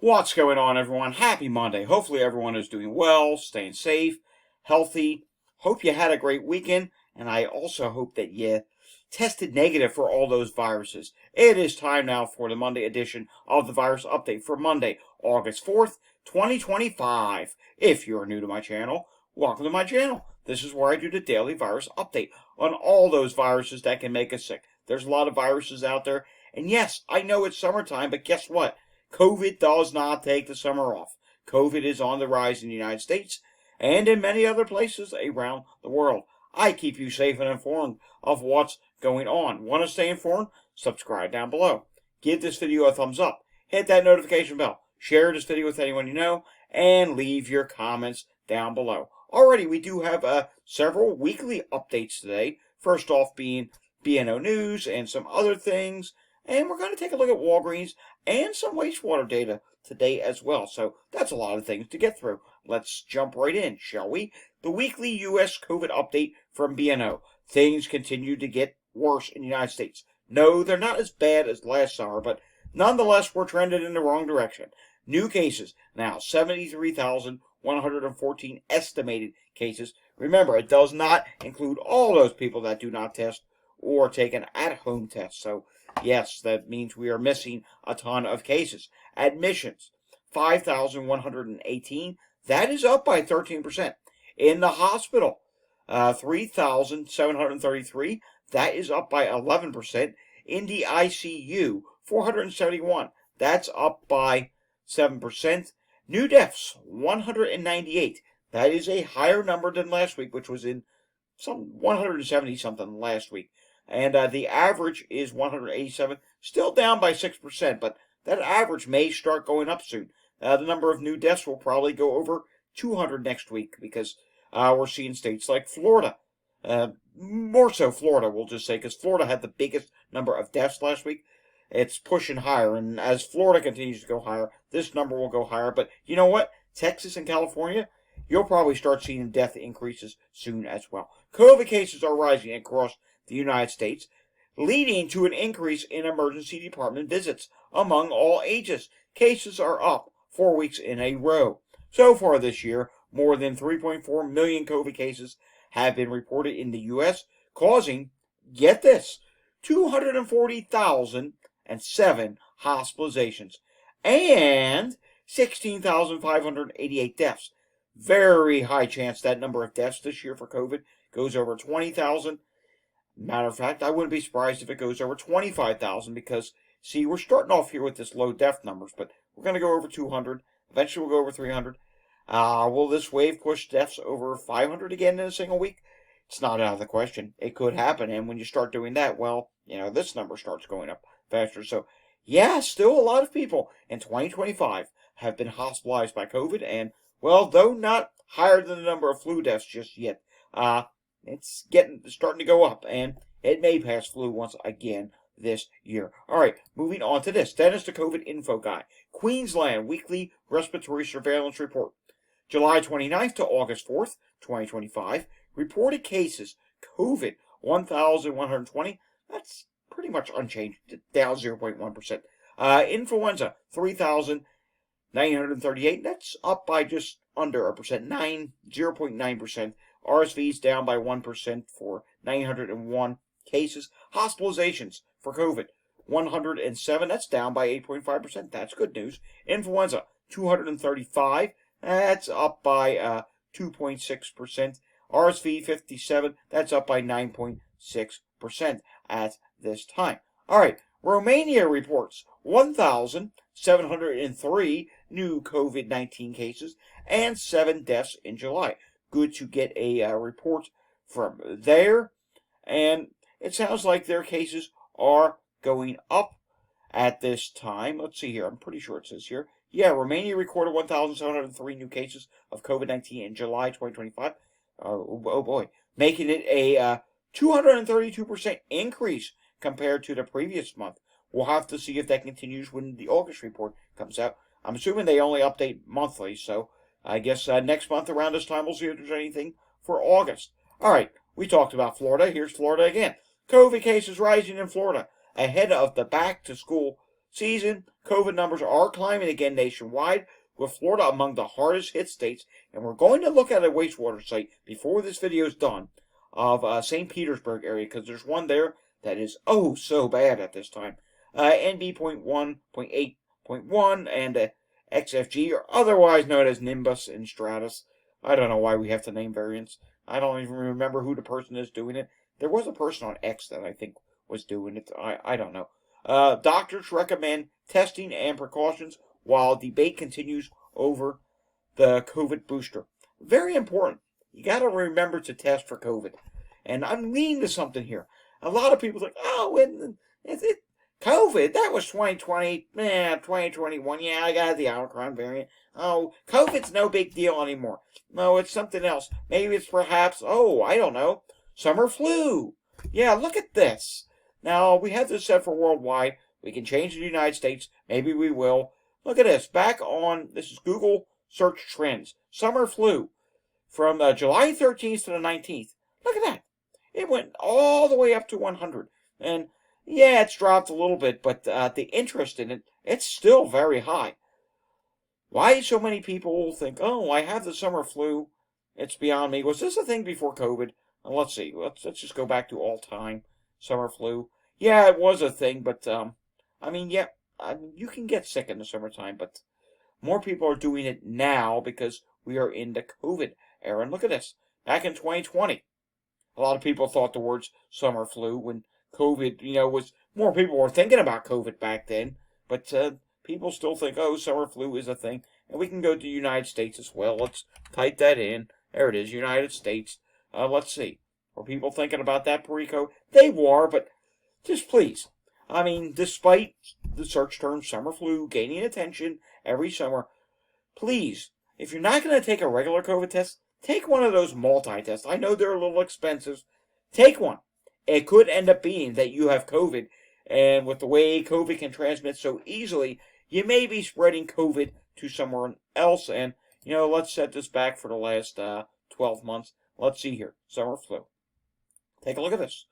What's going on, everyone? Happy Monday. Hopefully everyone is doing well, staying safe, healthy. Hope you had a great weekend, and I also hope that you tested negative for all those viruses. It is time now for the Monday edition of the Virus Update for Monday, August 4th, 2025. If you're new to my channel, welcome to my channel. This is where I do the daily virus update on all those viruses that can make us sick. There's a lot of viruses out there, and yes, I know it's summertime, but guess what? COVID does not take the summer off. COVID is on the rise in the United States and in many other places around the world. I keep you safe and informed of what's going on. Want to stay informed? Subscribe down below. Give this video a thumbs up. Hit that notification bell. Share this video with anyone you know. And leave your comments down below. Already, we do have several weekly updates today. First off being BNO News and some other things. And we're going to take a look at Walgreens and some wastewater data today as well. So that's a lot of things to get through. Let's jump right in, shall we? The weekly U.S. COVID update from BNO. Things continue to get worse in the United States. No, they're not as bad as last summer, but nonetheless, we're trending in the wrong direction. New cases, now 73,114 estimated cases. Remember, it does not include all those people that do not test or take an at-home test. So yes, that means we are missing a ton of cases. Admissions, 5,118. That is up by 13%. In the hospital, 3,733. That is up by 11%. In the ICU, 471. That's up by 7%. New deaths, 198. That is a higher number than last week, which was in some 170 something last week. And the average is 187, still down by 6%, but that average may start going up soon. The number of new deaths will probably go over 200 next week because we're seeing states like Florida. More so Florida, we'll just say, because Florida had the biggest number of deaths last week. It's pushing higher, and as Florida continues to go higher, this number will go higher. But you know what? Texas and California, you'll probably start seeing death increases soon as well. COVID cases are rising across the United States, leading to an increase in emergency department visits among all ages. Cases are up 4 weeks in a row. So far this year, more than 3.4 million COVID cases have been reported in the U.S., causing, get this, 240,007 hospitalizations and 16,588 deaths. Very high chance that number of deaths this year for COVID goes over 20,000. Matter of fact, I wouldn't be surprised if it goes over 25,000 because, see, we're starting off here with this low death numbers, but we're going to go over 200. Eventually, we'll go over 300. Will this wave push deaths over 500 again in a single week? It's not out of the question. It could happen, and when you start doing that, well, this number starts going up faster. So, yeah, still a lot of people in 2025 have been hospitalized by COVID, and, well, though not higher than the number of flu deaths just yet, it's starting to go up, and it may pass flu once again this year. All right, moving on to this. Dennis, the COVID info guy. Queensland Weekly Respiratory Surveillance Report. July 29th to August 4th, 2025. Reported cases. COVID, 1,120. That's pretty much unchanged, down 0.1%. Influenza, 3,938. That's up by just under a percent, 0.9%. RSV is down by 1% for 901 cases. Hospitalizations for COVID, 107. That's down by 8.5%. That's good news. Influenza, 235. That's up by 2.6%. RSV, 57. That's up by 9.6% at this time. All right. Romania reports 1,703 new COVID-19 cases and 7 deaths in July. Good to get a report from there. And it sounds like their cases are going up at this time. Let's see here. I'm pretty sure it says here. Yeah, Romania recorded 1,703 new cases of COVID-19 in July 2025. Oh boy. Making it a 232% increase compared to the previous month. We'll have to see if that continues when the August report comes out. I'm assuming they only update monthly, so I guess next month around this time we'll see if there's anything for August. All right, we talked about Florida. Here's Florida again. COVID cases rising in Florida ahead of the back-to-school season, COVID numbers are climbing again nationwide, with Florida among the hardest hit states. And we're going to look at a wastewater site before this video is done of St. Petersburg area, because there's one there that is oh so bad at this time. NB.1.8.1 and XFG, or otherwise known as Nimbus and Stratus. I don't know why we have to name variants. I don't even remember who the person is doing it. There was a person on X that I think was doing it. I don't know. Doctors recommend testing and precautions while debate continues over the COVID booster. Very important. You got to remember to test for COVID. And I'm leaning to something here. A lot of people think, oh, COVID, that was 2020, 2021. Yeah, I got the Omicron variant. Oh, COVID's no big deal anymore. No, it's something else. Maybe it's perhaps, I don't know, summer flu. Yeah, look at this. Now, we have this set for worldwide. We can change the United States. Maybe we will. Look at this. This is Google search trends. Summer flu from July 13th to the 19th. Look at that. It went all the way up to 100. And yeah, it's dropped a little bit, but the interest in it, it's still very high. Why so many people think, oh, I have the summer flu? It's beyond me. Was this a thing before COVID? Let's see. Let's just go back to all time. Summer flu. Yeah, it was a thing, but you can get sick in the summertime, but more people are doing it now because we are in the COVID era. And look at this. Back in 2020, a lot of people thought the words summer flu when COVID, was more people were thinking about COVID back then, but people still think, oh, summer flu is a thing. And we can go to the United States as well. Let's type that in. There it is, United States. Let's see. Were people thinking about that pre-COVID? They were, but just please. Despite the search term summer flu gaining attention every summer, please, if you're not going to take a regular COVID test, take one of those multi-tests. I know they're a little expensive. Take one. It could end up being that you have COVID, and with the way COVID can transmit so easily, you may be spreading COVID to someone else. And, let's set this back for the last 12 months. Let's see here. Summer flu. Take a look at this.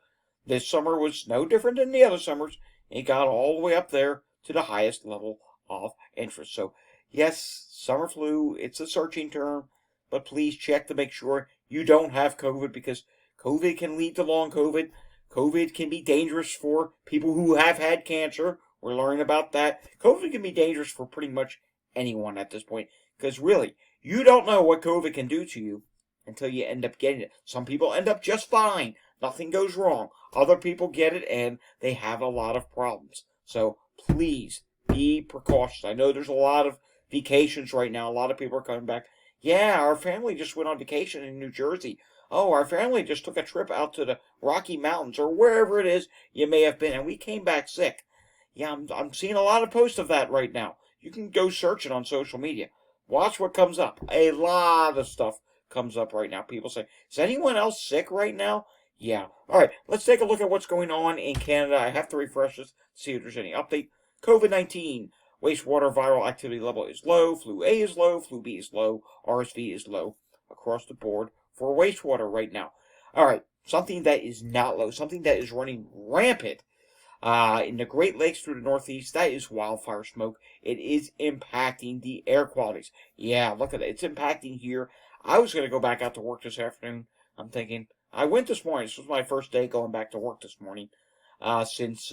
This summer was no different than the other summers. It got all the way up there to the highest level of interest. So, yes, summer flu, it's a searching term, but please check to make sure you don't have COVID, because COVID can lead to long COVID. COVID can be dangerous for people who have had cancer. We're learning about that. COVID can be dangerous for pretty much anyone at this point, because really, you don't know what COVID can do to you until you end up getting it. Some people end up just fine. Nothing goes wrong. Other people get it and they have a lot of problems. So please be precautious. I know there's a lot of vacations right now. A lot of people are coming back. Yeah, our family just went on vacation in New Jersey. Oh, our family just took a trip out to the Rocky Mountains or wherever it is you may have been, and we came back sick. Yeah, I'm seeing a lot of posts of that right now. You can go search it on social media. Watch what comes up. A lot of stuff comes up right now. People say, is anyone else sick right now? Yeah. All right, let's take a look at what's going on in Canada. I have to refresh this to see if there's any update. COVID-19. Wastewater viral activity level is low. Flu A is low. Flu B is low. RSV is low across the board for wastewater right now. All right, something that is not low, something that is running rampant in the Great Lakes through the Northeast, that is wildfire smoke. It is impacting the air qualities. Yeah, look at it. It's impacting here. I was going to go back out to work this afternoon. I'm thinking, I went this morning. This was my first day going back to work this morning since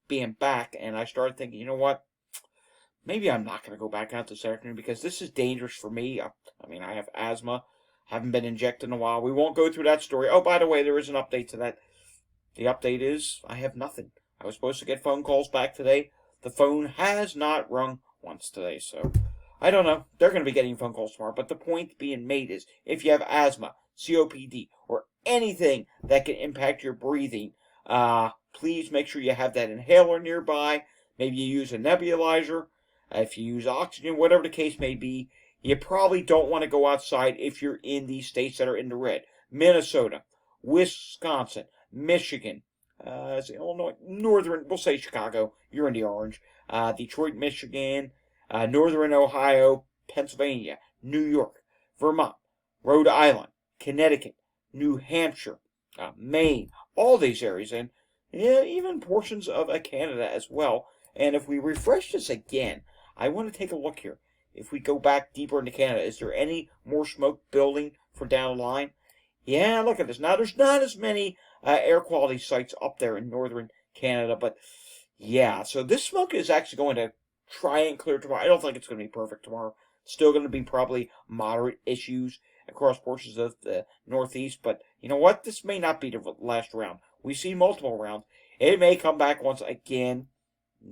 being back. And I started thinking, you know what? Maybe I'm not going to go back out this afternoon because this is dangerous for me. I have asthma. Haven't been injected in a while. We won't go through that story. Oh, by the way, there is an update to that. The update is I have nothing. I was supposed to get phone calls back today. The phone has not rung once today. So I don't know. They're going to be getting phone calls tomorrow. But the point being made is if you have asthma, COPD, or anything that can impact your breathing, please make sure you have that inhaler nearby. Maybe you use a nebulizer. If you use oxygen, whatever the case may be, you probably don't want to go outside if you're in these states that are in the red. Minnesota, Wisconsin, Michigan, Illinois, Northern, we'll say Chicago, you're in the orange. Detroit, Michigan, Northern Ohio, Pennsylvania, New York, Vermont, Rhode Island, Connecticut, New Hampshire, Maine, all these areas, and yeah, even portions of Canada as well. And if we refresh this again, I want to take a look here. If we go back deeper into Canada, is there any more smoke building for down the line? Yeah, look at this. Now, there's not as many air quality sites up there in northern Canada, but yeah, so this smoke is actually going to try and clear tomorrow. I don't think it's going to be perfect tomorrow. Still going to be probably moderate issues across portions of the Northeast, but you know what? This may not be the last round. We've seen multiple rounds. It may come back once again,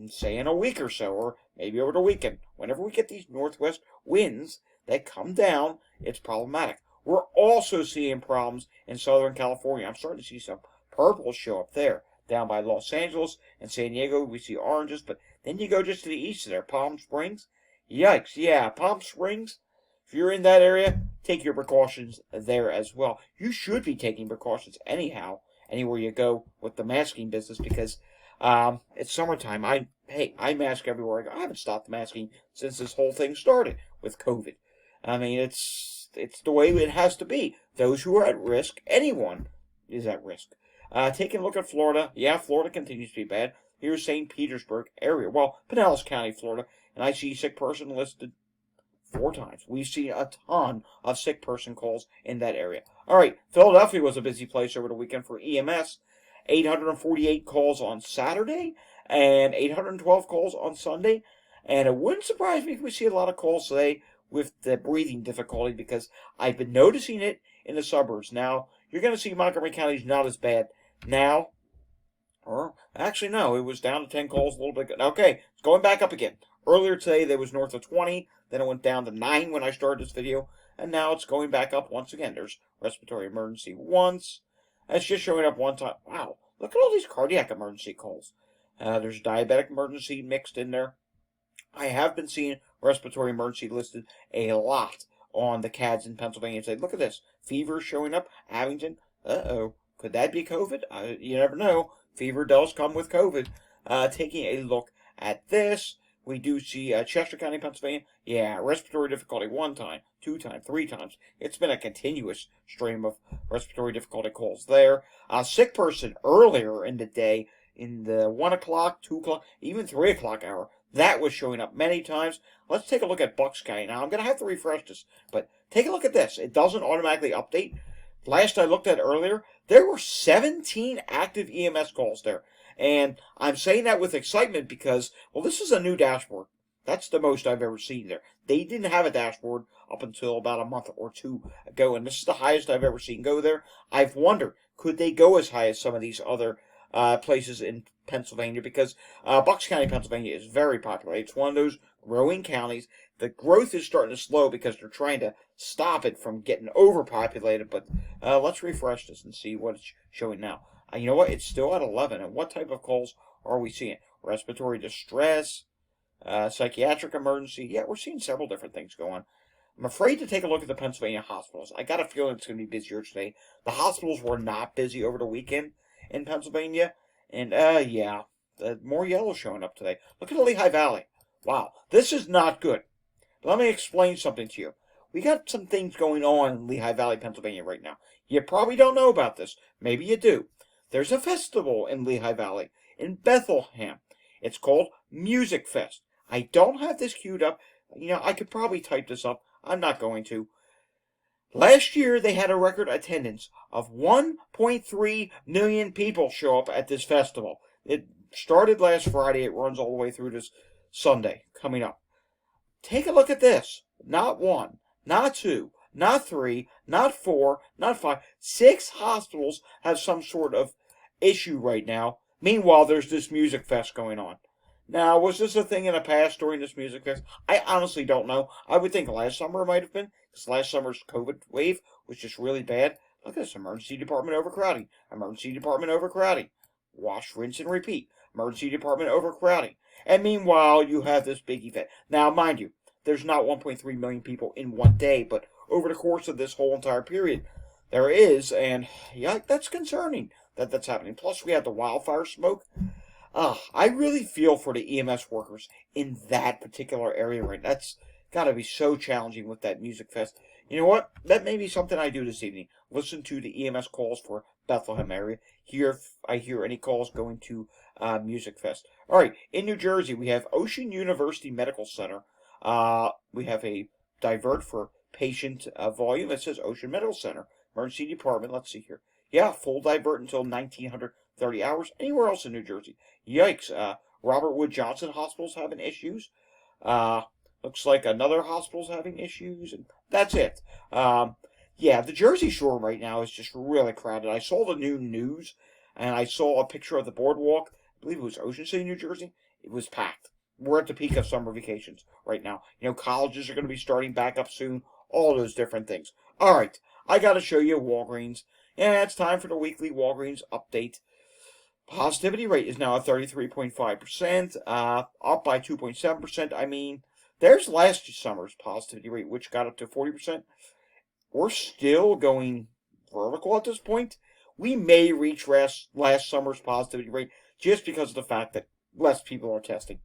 say in a week or so, or maybe over the weekend. Whenever we get these northwest winds that come down, it's problematic. We're also seeing problems in Southern California. I'm starting to see some purple show up there. Down by Los Angeles and San Diego, we see oranges, but then you go just to the east of there, Palm Springs. Yikes, yeah, Palm Springs. If you're in that area, take your precautions there as well. You should be taking precautions anyhow, anywhere you go with the masking business, because it's summertime. I mask everywhere I go. I haven't stopped masking since this whole thing started with COVID. I mean, it's the way it has to be. Those who are at risk, anyone is at risk. Taking a look at Florida. Yeah, Florida continues to be bad. Here's St. Petersburg area. Well, Pinellas County, Florida. And I see sick person listed 4 times. We've seen a ton of sick person calls in that area. All right, Philadelphia was a busy place over the weekend for EMS. 848 calls on Saturday and 812 calls on Sunday. And it wouldn't surprise me if we see a lot of calls today with the breathing difficulty, because I've been noticing it in the suburbs. Now, you're going to see Montgomery County's not as bad now. Or, actually, no, it was down to 10 calls a little bit. Okay, it's going back up again. Earlier today, there was north of 20. Then it went down to 9 when I started this video. And now it's going back up once again. There's respiratory emergency once. It's just showing up one time. Wow, look at all these cardiac emergency calls. There's diabetic emergency mixed in there. I have been seeing respiratory emergency listed a lot on the CADs in Pennsylvania. Say, look at this. Fever showing up. Abington. Uh-oh. Could that be COVID? You never know. Fever does come with COVID. Taking a look at this, we do see Chester County, Pennsylvania. Yeah, respiratory difficulty 1 time, 2 times, 3 times. It's been a continuous stream of respiratory difficulty calls there. Sick person earlier in the day, in the 1 o'clock, 2 o'clock, even 3 o'clock hour. That was showing up many times. Let's take a look at Bucks County. Now, I'm going to have to refresh this, but take a look at this. It doesn't automatically update. Last I looked at earlier, there were 17 active EMS calls there. And I'm saying that with excitement because, well, this is a new dashboard. That's the most I've ever seen there. They didn't have a dashboard up until about a month or 2 ago, and this is the highest I've ever seen go there. I've wondered, could they go as high as some of these other places in Pennsylvania? Because Bucks County, Pennsylvania is very popular. It's one of those growing counties. The growth is starting to slow because they're trying to stop it from getting overpopulated. But let's refresh this and see what it's showing now. You know what? It's still at 11. And what type of calls are we seeing? Respiratory distress, psychiatric emergency. Yeah, we're seeing several different things going on. I'm afraid to take a look at the Pennsylvania hospitals. I got a feeling it's going to be busier today. The hospitals were not busy over the weekend in Pennsylvania. And, yeah, more yellow showing up today. Look at the Lehigh Valley. Wow, this is not good. Let me explain something to you. We got some things going on in Lehigh Valley, Pennsylvania right now. You probably don't know about this. Maybe you do. There's a festival in Lehigh Valley, in Bethlehem. It's called Music Fest. I don't have this queued up. You know, I could probably type this up. I'm not going to. Last year, they had a record attendance of 1.3 million people show up at this festival. It started last Friday. It runs all the way through this Sunday coming up. Take a look at this. Not 1, not 2, not 3, not 4, not 5. 6 hospitals have some sort of issue right now. Meanwhile, there's this music fest going on. Now, was this a thing in the past during this music fest? I honestly don't know. I would think last summer it might have been, because last summer's COVID wave was just really bad. Look at this. Emergency department overcrowding. Emergency department overcrowding. Wash, rinse, and repeat. Emergency department overcrowding. And meanwhile, you have this big event. Now, mind you, there's not 1.3 million people in one day, but over the course of this whole entire period, there is, and yeah, that's concerning that that's happening. Plus, we have the wildfire smoke. I really feel for the EMS workers in that particular area right now. That's got to be so challenging with that music fest. You know what? That may be something I do this evening. Listen to the EMS calls for Bethlehem area. Hear if I hear any calls going to Music Fest. All right, in New Jersey, we have Ocean University Medical Center. We have a divert for patient volume. It says Ocean Medical Center, Emergency Department. Let's see here. Yeah, full divert until 1930 hours. Anywhere else in New Jersey? Yikes. Robert Wood Johnson Hospital's having issues. Uh, Looks like another hospital's having issues, and that's it. Yeah, the Jersey Shore right now is just really crowded. I saw the new news, and I saw a picture of the boardwalk. I believe it was Ocean City, New Jersey. It was packed. We're at the peak of summer vacations right now. You know, colleges are going to be starting back up soon. All those different things. All right, I got to show you Walgreens. Yeah, it's time for the weekly Walgreens update. Positivity rate is now at 33.5%, up by 2.7%. I mean, there's last summer's positivity rate, which got up to 40%. We're still going vertical at this point. We may reach last summer's positivity rate just because of the fact that less people are testing.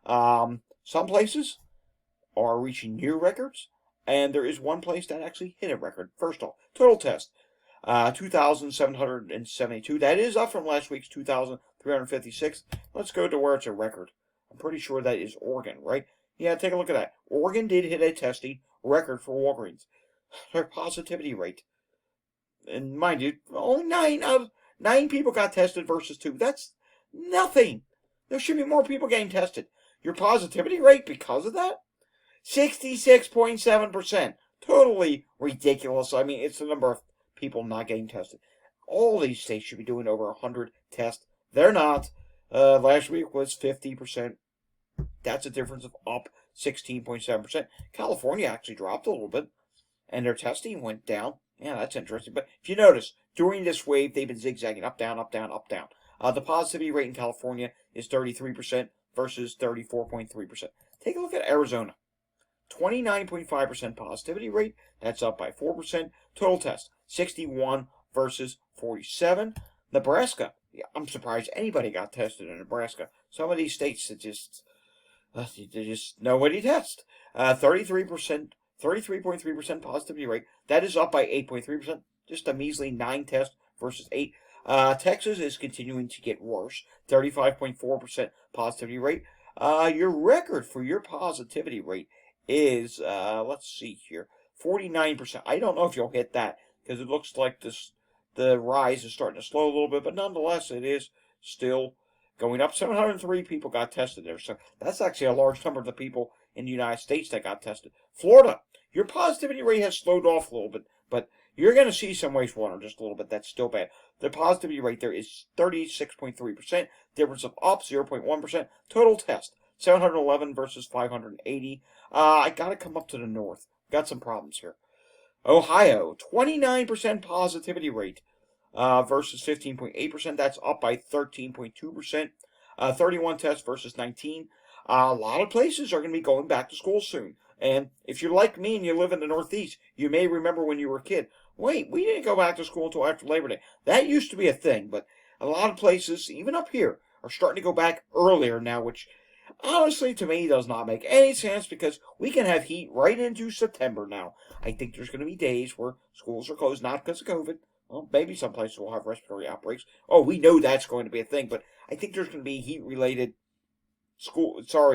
Some places are reaching new records, and there is one place that actually hit a record. First off, total test, 2,772. That is up from last week's 2,356. Let's go to where it's a record. I'm pretty sure that is Oregon, right? Yeah, take a look at that. Oregon did hit a testing record for Walgreens. Their positivity rate. And mind you, only 9 people got tested versus 2. That's nothing. There should be more people getting tested. Your positivity rate because of that? 66.7%. Totally ridiculous. I mean, it's the number of people not getting tested. All these states should be doing over 100 tests. They're not. Last week was 50%. That's a difference of up 16.7%. California actually dropped a little bit, and their testing went down. Yeah, that's interesting. But if you notice, during this wave, they've been zigzagging up, down, up, down, up, down. The positivity rate in California is 33% versus 34.3%. Take a look at Arizona. 29.5% positivity rate. That's up by 4%. Total test, 61 versus 47. Nebraska. Yeah, I'm surprised anybody got tested in Nebraska. Some of these states that just nobody test. 33.3% positivity rate. That is up by 8.3%. Just a measly 9 tests versus 8. Texas is continuing to get worse. 35.4% positivity rate. Your record for your positivity rate is, let's see here, 49%. I don't know if you'll hit that because it looks like the rise is starting to slow a little bit, but nonetheless, it is still going up. 703 people got tested there, so that's actually a large number of the people in the United States that got tested. Florida, your positivity rate has slowed off a little bit, but you're going to see some wastewater just a little bit. That's still bad. The positivity rate there is 36.3%, difference of up 0.1%. Total test, 711 versus 580. I got to come up to the north. Got some problems here. Ohio, 29% positivity rate versus 15.8%. That's up by 13.2%. 31 tests versus 19. A lot of places are going to be going back to school soon. And if you're like me and you live in the Northeast, you may remember when you were a kid, wait, we didn't go back to school until after Labor Day. That used to be a thing, but a lot of places, even up here, are starting to go back earlier now, which honestly to me does not make any sense because we can have heat right into September now. I think there's going to be days where schools are closed, not because of COVID. Well, maybe some places will have respiratory outbreaks. Oh, we know that's going to be a thing, but I think there's going to be heat-related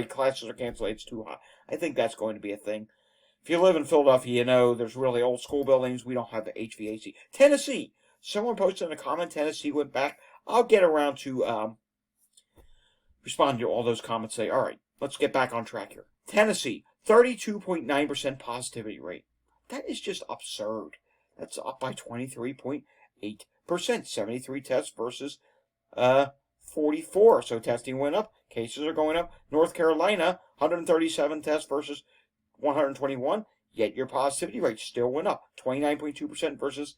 classes are canceled, it's too hot. I think that's going to be a thing. If you live in Philadelphia, you know there's really old school buildings. We don't have the HVAC. Tennessee. Someone posted in a comment, Tennessee went back. I'll get around to respond to all those comments. Say, all right, let's get back on track here. Tennessee, 32.9% positivity rate. That is just absurd. That's up by 23.8%. 73 tests versus 44. So testing went up. Cases are going up. North Carolina, 137 tests versus 121. Yet your positivity rate still went up. 29.2% versus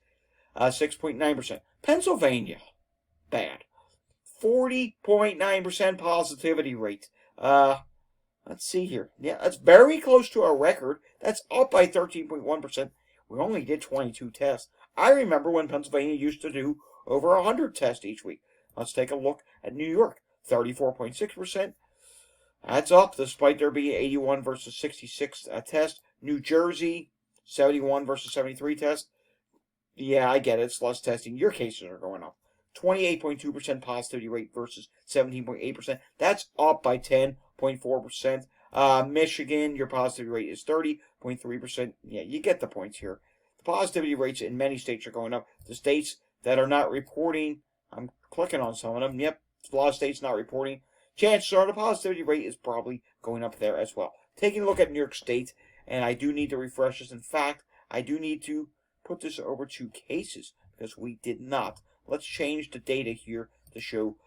6.9%. Pennsylvania, bad. 40.9% positivity rate. Let's see here. Yeah, that's very close to our record. That's up by 13.1%. We only did 22 tests. I remember when Pennsylvania used to do over 100 tests each week. Let's take a look at New York. 34.6%. That's up despite there being 81 versus 66 tests. New Jersey, 71 versus 73 tests. Yeah, I get it. It's less testing. Your cases are going up. 28.2% positivity rate versus 17.8%. That's up by 10.4%. Michigan, your positivity rate is 30.3%. Yeah, you get the points here. The positivity rates in many states are going up. The states that are not reporting, I'm clicking on some of them. Yep, a lot of states not reporting. Chances are the positivity rate is probably going up there as well. Taking a look at New York State, and I do need to refresh this. In fact, I do need to put this over to cases because we did not. Let's change the data here to show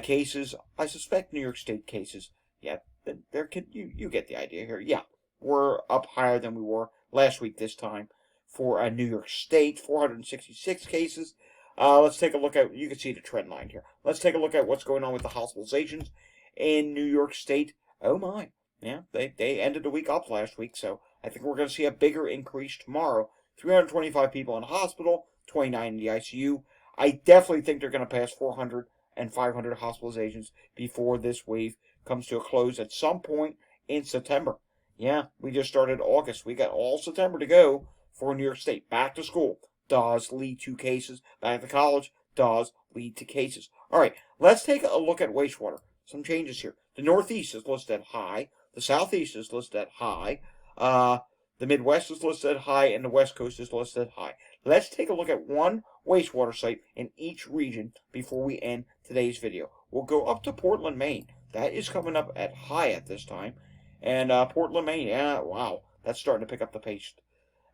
cases. I suspect New York State cases. Yeah, you get the idea here. Yeah, we're up higher than we were last week this time for New York State, 466 cases. Let's take a look at, you can see the trend line here. Let's take a look at what's going on with the hospitalizations in New York State. Oh my, yeah, they ended the week up last week, so I think we're going to see a bigger increase tomorrow. 325 people in hospital, 29 in the ICU. I definitely think they're going to pass 400 and 500 hospitalizations before this wave comes to a close at some point in September. Yeah, we just started August. We got all September to go for New York State. Back to school does lead to cases. Back to college does lead to cases. All right, let's take a look at wastewater. Some changes here. The Northeast is listed at high. The Southeast is listed at high. The Midwest is listed at high, and the West Coast is listed at high. Let's take a look at one wastewater site in each region before we end today's video. We'll go up to Portland, Maine. That is coming up at high at this time. And Portland, Maine, yeah, wow, that's starting to pick up the pace.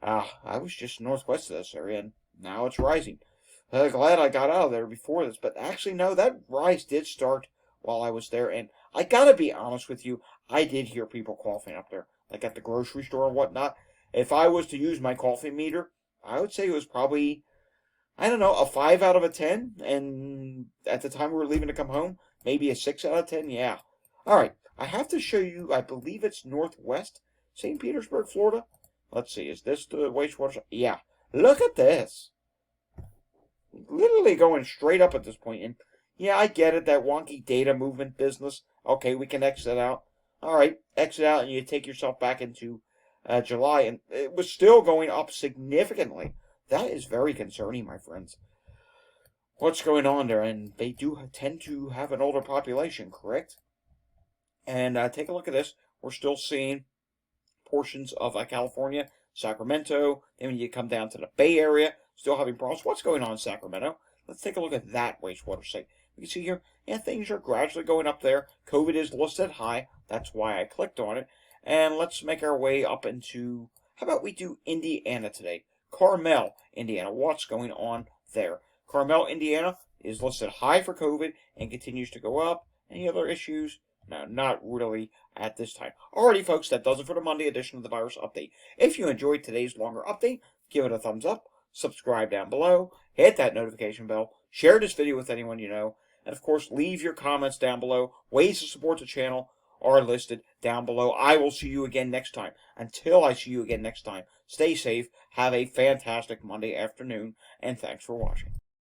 I was just northwest of this area, and now it's rising. Glad I got out of there before this, but actually, no, that rise did start while I was there, and I gotta be honest with you, I did hear people coughing up there, like at the grocery store and whatnot. If I was to use my coughing meter, I would say it was probably, I don't know, a 5 out of a 10, and at the time we were leaving to come home, maybe a 6 out of 10, yeah. All right, I have to show you, I believe it's northwest, St. Petersburg, Florida. Let's see, is this the wastewater? Yeah, look at this. Literally going straight up at this point. And yeah, I get it, that wonky data movement business. Okay, we can exit out. All right, exit out and you take yourself back into July. And it was still going up significantly. That is very concerning, my friends. What's going on there? And they do tend to have an older population, correct? And take a look at this. We're still seeing portions of California, Sacramento. Then when you come down to the Bay Area, still having problems. What's going on in Sacramento? Let's take a look at that wastewater site. You can see here, yeah, things are gradually going up there. COVID is listed high. That's why I clicked on it. And let's make our way up into, how about we do Indiana today? Carmel, Indiana. What's going on there? Carmel, Indiana is listed high for COVID and continues to go up. Any other issues? No, not really at this time. Alrighty, folks, that does it for the Monday edition of the Virus Update. If you enjoyed today's longer update, give it a thumbs up, subscribe down below, hit that notification bell, share this video with anyone you know, and of course, leave your comments down below. Ways to support the channel are listed down below. I will see you again next time. Until I see you again next time, stay safe, have a fantastic Monday afternoon, and thanks for watching.